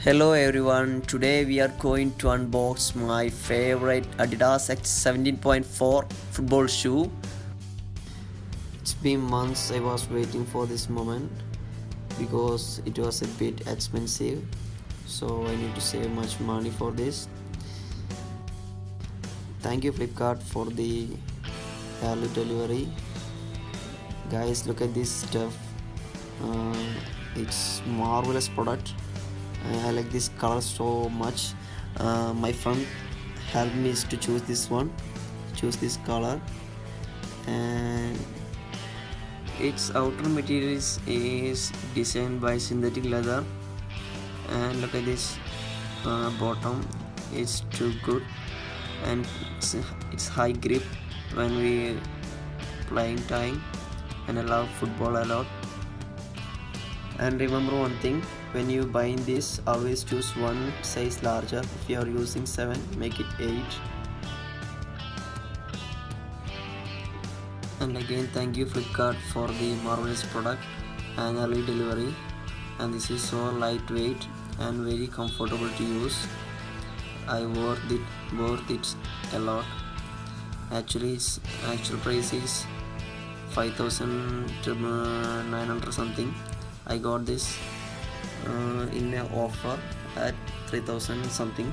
Hello everyone, today we are going to unbox my favorite Adidas X 17.4 football shoe. It's been months I was waiting for this moment because it was a bit expensive, so I need to save much money for this. Thank you Flipkart for the early delivery. Guys, look at this stuff. It's marvelous product. I like this color so much. My friend helped me to choose this color, and its outer material is designed by synthetic leather. And look at this bottom, it's too good, and it's high grip when we playing time, and I love football a lot. And remember one thing, when you buying this, always choose one size larger. If you are using 7, make it 8. And again, thank you Flipkart for the marvelous product and early delivery. And this is so lightweight and very comfortable to use. I worth it a lot. Actually, its actual price is 5,900 something. I got this in an offer at 3,000 something.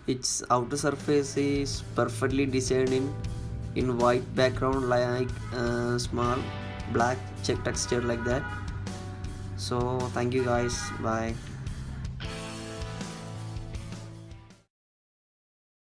Its outer surface is perfectly designed in white background, like small black check texture like that. So thank you guys, bye.